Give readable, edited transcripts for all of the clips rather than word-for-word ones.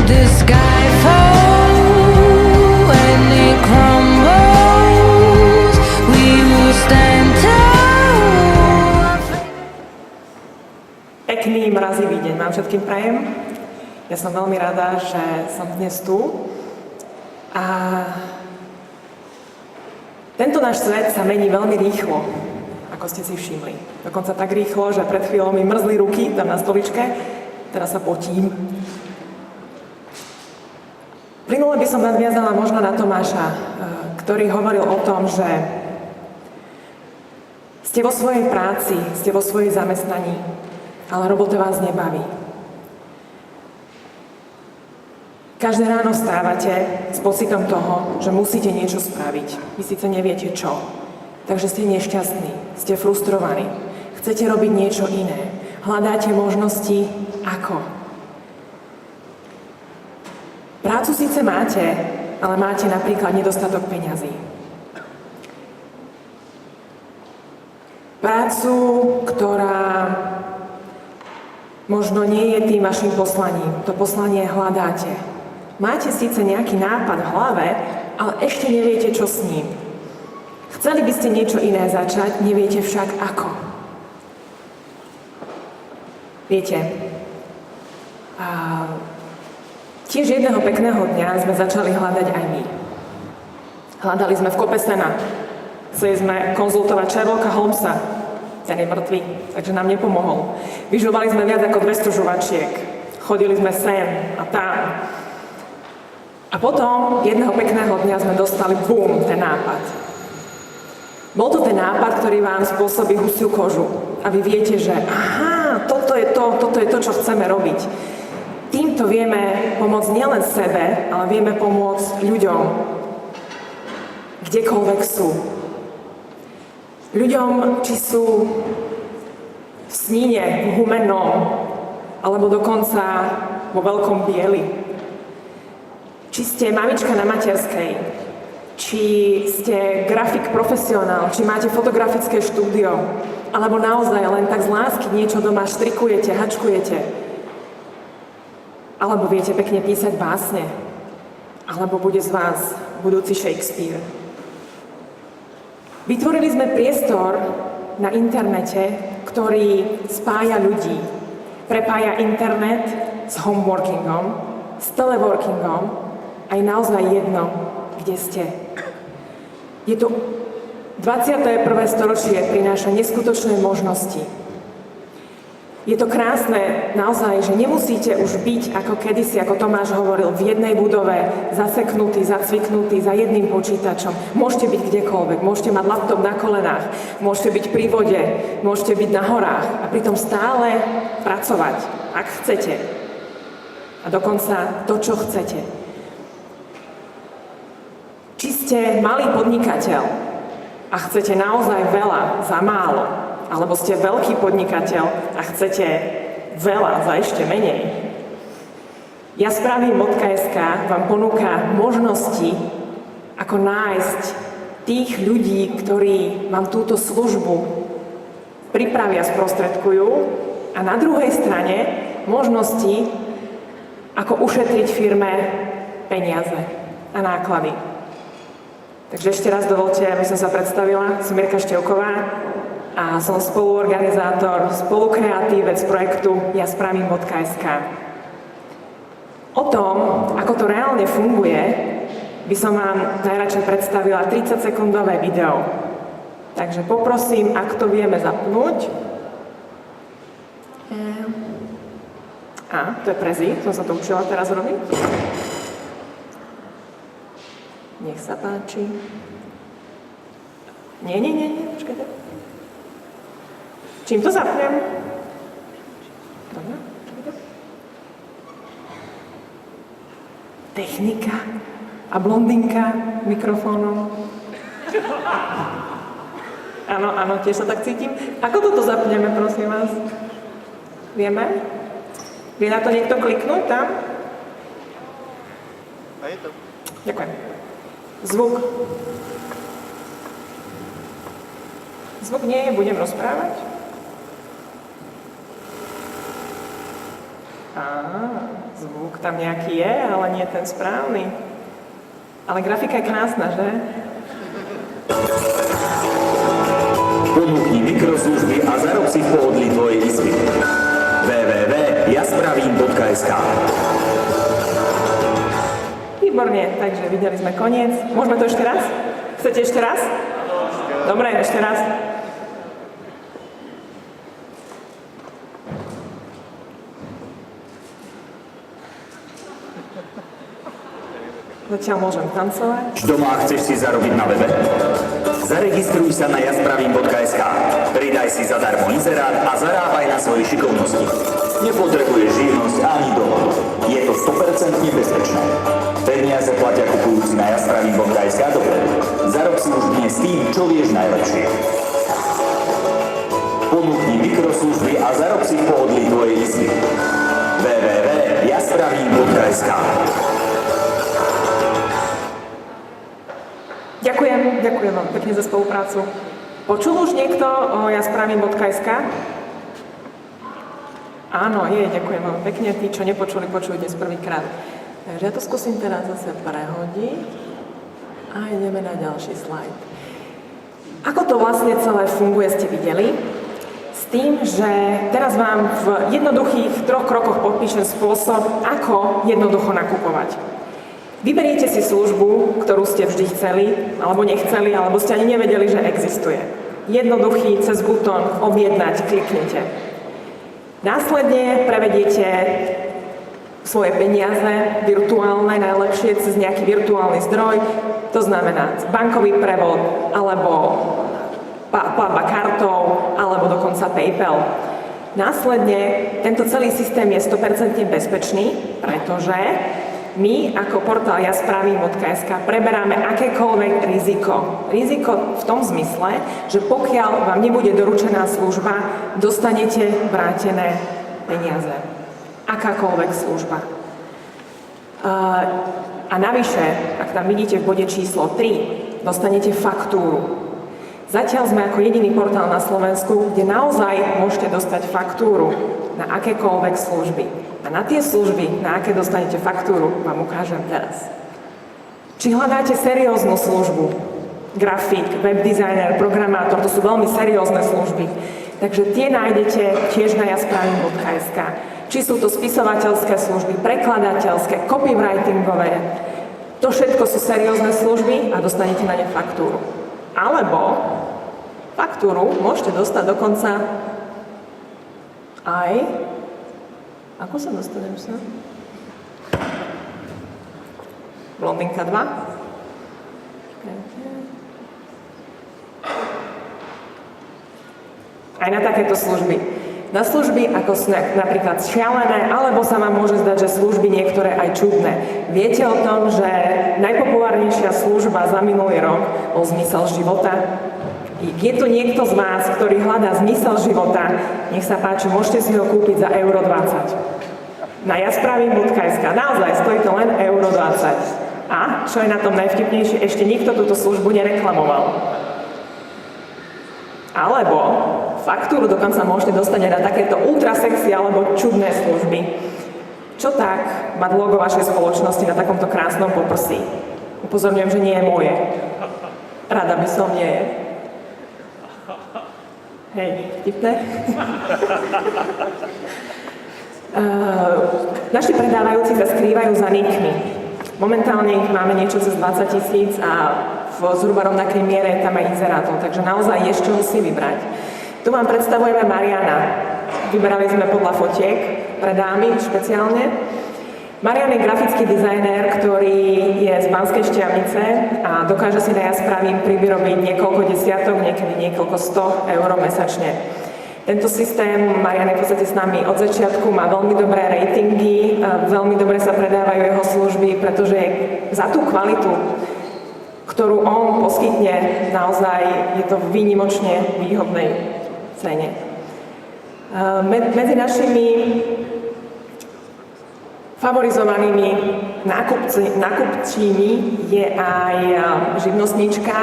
the sky fall when it crumbles, we will stand tall. Pekný mrazivý deň vám všetkým prajem. Ja som veľmi rada, že som dnes tu. A tento náš svet sa mení veľmi rýchlo, ako ste si všimli. Dokonca tak rýchlo, že pred chvíľou mi mrzli ruky tam na stoličke, teraz sa potím. Plynule by som nadviazala možno na Tomáša, ktorý hovoril o tom, že ste vo svojej práci, ste vo svojej zamestnaní, ale robota vás nebaví. Každé ráno vstávate s pocitom toho, že musíte niečo spraviť. Vy síce neviete čo, takže ste nešťastní, ste frustrovaní, chcete robiť niečo iné, hľadáte možnosti ako. Prácu síce máte, ale máte napríklad nedostatok peňazí. Prácu, ktorá možno nie je tým vašim poslaním, to poslanie hľadáte. Máte síce nejaký nápad v hlave, ale ešte neviete, čo s ním. Chceli by ste niečo iné začať, neviete však ako. Viete, tiež jedného pekného dňa sme začali hľadať aj my. Hľadali sme v kope sena. Chceli sme konzultovať Sherlocka Holmesa. Ten je mŕtvý, takže nám nepomohol. Vyžovali sme viac ako 200 žuvačiek. Chodili sme sem a tam. A potom jedného pekného dňa sme dostali bum, ten nápad. Bol to ten nápad, ktorý vám spôsobí husiu kožu. A vy viete, že aha, toto je to, čo chceme robiť. Týmto vieme pomôcť nielen sebe, ale vieme pomôcť ľuďom, kdekoľvek sú. Ľuďom, či sú v Sníne, v Humennom, alebo dokonca vo Veľkom Bieli. Či ste mamička na materskej, či ste grafik profesionál, či máte fotografické štúdio, alebo naozaj len tak z lásky niečo doma štrikujete, hačkujete. Alebo viete pekne písať básne, alebo bude z vás budúci Shakespeare. Vytvorili sme priestor na internete, ktorý spája ľudí. Prepája internet s homeworkingom, s teleworkingom, aj naozaj jedno, kde ste. Je to 21. storočie prináša neskutočné možnosti. Je to krásne naozaj, že nemusíte už byť ako kedysi, ako Tomáš hovoril, v jednej budove, zaseknutý, zacviknutý za jedným počítačom. Môžete byť kdekoľvek, môžete mať laptop na kolenách, môžete byť pri vode, môžete byť na horách a pritom stále pracovať, ak chcete. A dokonca to, čo chcete. Či ste malý podnikateľ a chcete naozaj veľa za málo, alebo ste veľký podnikateľ a chcete veľa za ešte menej. Jaspravím.sk vám ponúka možnosti, ako nájsť tých ľudí, ktorí vám túto službu pripravia, sprostredkujú, a na druhej strane možnosti, ako ušetriť firme peniaze a náklady. Takže ešte raz dovolte, aby som sa predstavila. Som Mirka Števková a som spoluorganizátor, spolukreatívec projektu jaspravím.sk. O tom, ako to reálne funguje, by som vám najradšej predstavila 30-sekundové video. Takže poprosím, ak to vieme zapnúť. To je prezi, som sa to učila teraz robiť. Nech sa páči. Nie, počkajte. Čím to zapnem? Dobre, počkajte. Technika a blondinka mikrofónom. Áno, tiež sa tak cítim. Ako toto zapneme, prosím vás? Vieme? Vie na to niekto kliknúť tam? A je to. Ďakujem. Zvuk. Zvuk nie je, budem rozprávať. Zvuk tam nejaký je, ale nie ten správny. Ale grafika je krásna, že? Ponúkni mikroslužby a zarob si v pohodlí tvojej izby. www.jaspravím.sk. Výborne, takže videli sme koniec. Môžeme to ešte raz? Chcete ešte raz? Dobre, ešte raz. Zatiaľ môžem tancovať. Doma chceš si zarobiť na webe? Zaregistruj sa na jaspravím.sk. Pridaj si zadarmo inzerát a zarábaj na svojej šikovnosti. Nepotrebuješ živnosť ani dohodu. Je to 100% bezpečné. Peniaze platia kupujúci na jaspravím.sk dopredu. Zarob si už dnes tým, čo vieš najlepšie. Ponúkni mikroslužby a zarob si v pohodlí tvojej izby. www.jaspravím.sk. Ďakujem vám pekne za spoluprácu. Počul už niekto o jaspravím.sk? Áno, ďakujem vám pekne. Tí, čo nepočuli, počujú dnes prvýkrát. Takže ja to skúsim teraz zase prehodiť a ideme na ďalší slajd. Ako to vlastne celé funguje, ste videli? S tým, že teraz vám v jednoduchých 3 krokoch popíšem spôsob, ako jednoducho nakupovať. Vyberiete si službu, ktorú ste vždy chceli, alebo nechceli, alebo ste ani nevedeli, že existuje. Jednoduchý, cez butón objednať, kliknete. Následne prevediete svoje peniaze, virtuálne najlepšie, cez nejaký virtuálny zdroj, to znamená bankový prevod, alebo platba kartou, alebo dokonca PayPal. Následne tento celý systém je 100% bezpečný, pretože my ako portál jaspravím.sk preberáme akékoľvek riziko. Riziko v tom zmysle, že pokiaľ vám nebude doručená služba, dostanete vrátené peniaze. Akákoľvek služba. A navyše, ak tam vidíte v bode číslo 3, dostanete faktúru. Zatiaľ sme ako jediný portál na Slovensku, kde naozaj môžete dostať faktúru na akékoľvek služby. A na tie služby, na aké dostanete faktúru, vám ukážem teraz. Či hľadáte serióznu službu, grafik, webdesigner, programátor, to sú veľmi seriózne služby. Takže tie nájdete tiež na jaspravím.sk. Či sú to spisovateľské služby, prekladateľské, copywritingové, to všetko sú seriózne služby a dostanete na ne faktúru. Alebo faktúru môžete dostať dokonca aj... Ako sa dostanem sa? Blondinka 2. Aj na takéto služby. Na služby, ako sú napríklad šialené, alebo sa vám môže zdať, že služby niektoré aj čudné. Viete o tom, že najpopulárnejšia služba za minulý rok bol Zmysel života? Je tu niekto z vás, ktorý hľadá zmysel života, nech sa páči, môžete si ho kúpiť za euro 20. Na jaspravím.sk. Naozaj stojí to len euro 20. A, čo je na tom najvtipnejšie, ešte nikto túto službu nereklamoval. Alebo faktúru dokonca môžete dostať aj na takéto ultrasexy alebo čudné služby. Čo tak mať logo vašej spoločnosti na takomto krásnom poprsí? Upozorňujem, že nie je moje. Rada by som, nie je. Hej, vtipné? Naši predávajúci sa skrývajú za nickmi. Momentálne ich máme niečo cez 20 000 a v zhruba rovnakej miere tam aj inzerátov, takže naozaj je z čoho si vybrať. Tu vám predstavujeme Mariana. Vyberali sme podľa fotiek pre dámy špeciálne. Marian je grafický dizajner, ktorý je z Banskej Štiavnice a dokáže si na Jaspravím privyrobiť niekoľko desiatok, niekedy niekoľko 100 eur mesačne. Tento systém, Marian je v podstate s nami od začiatku, má veľmi dobré ratingy, veľmi dobre sa predávajú jeho služby, pretože za tú kvalitu, ktorú on poskytne, naozaj je to výnimočne výhodnej cene. Medzi našimi favorizovanými nákupčími je aj živnostníčka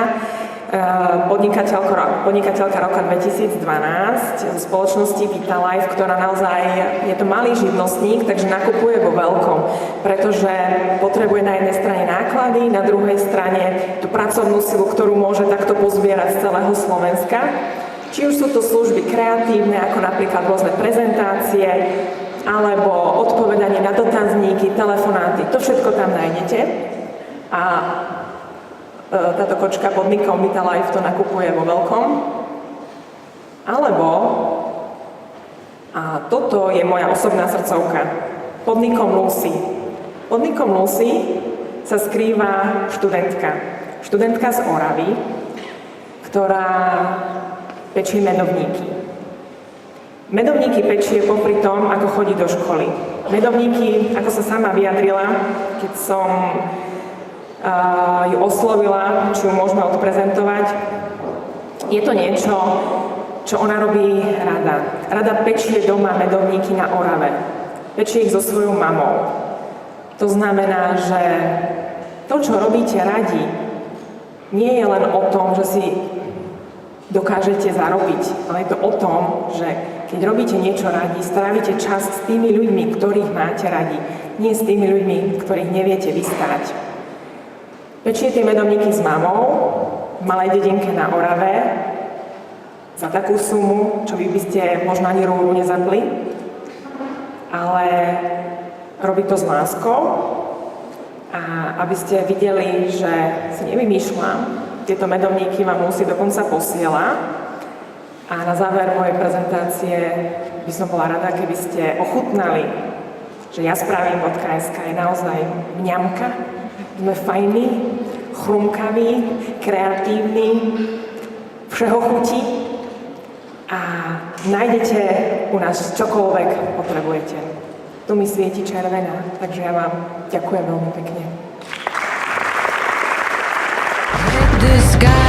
podnikateľka roka 2012 zo spoločnosti Vitalife, ktorá naozaj je to malý živnostník, takže nakupuje vo veľkom, pretože potrebuje na jednej strane náklady, na druhej strane tú pracovnú silu, ktorú môže takto pozbierať z celého Slovenska. Či už sú to služby kreatívne, ako napríklad rôzne prezentácie, alebo odpovedanie na dotazníky, telefonáty, to všetko tam nájdete. A táto kočka pod nikom Vitalife to nakupuje vo veľkom. Alebo, a toto je moja osobná srdcovka, pod nikom Lucy. Pod nikom Lucy sa skrýva študentka z Oravy, ktorá pečie medovníky. Medovníky pečie popri tom, ako chodí do školy. Medovníky, ako sa sama vyjadrila, keď som ju oslovila, či ju môžeme odprezentovať. Je to niečo, čo ona robí rada. Rada pečie doma medovníky na Orave. Pečie ich so svojou mamou. To znamená, že to, čo robíte radi, nie je len o tom, že si dokážete zarobiť, ale je to o tom, že keď robíte niečo radi, strávite čas s tými ľuďmi, ktorých máte radi, nie s tými ľuďmi, ktorých neviete vystarať. Pečie tie medovníky s mamou v malej dedinke na Orave za takú sumu, čo vy by ste možno ani rúru nezapli, ale robí to s láskou a aby ste videli, že si nevymýšľam, tieto medovníky vám musí dokonca posiela a na záver mojej prezentácie by som bola rada, keby ste ochutnali, že ja spravím.sk je naozaj mňamka. Sme fajní, chrumkaví, kreatívni, všeho chutí a nájdete u nás čokoľvek potrebujete. Tu mi svieti červená, takže ja vám ďakujem veľmi pekne. The sky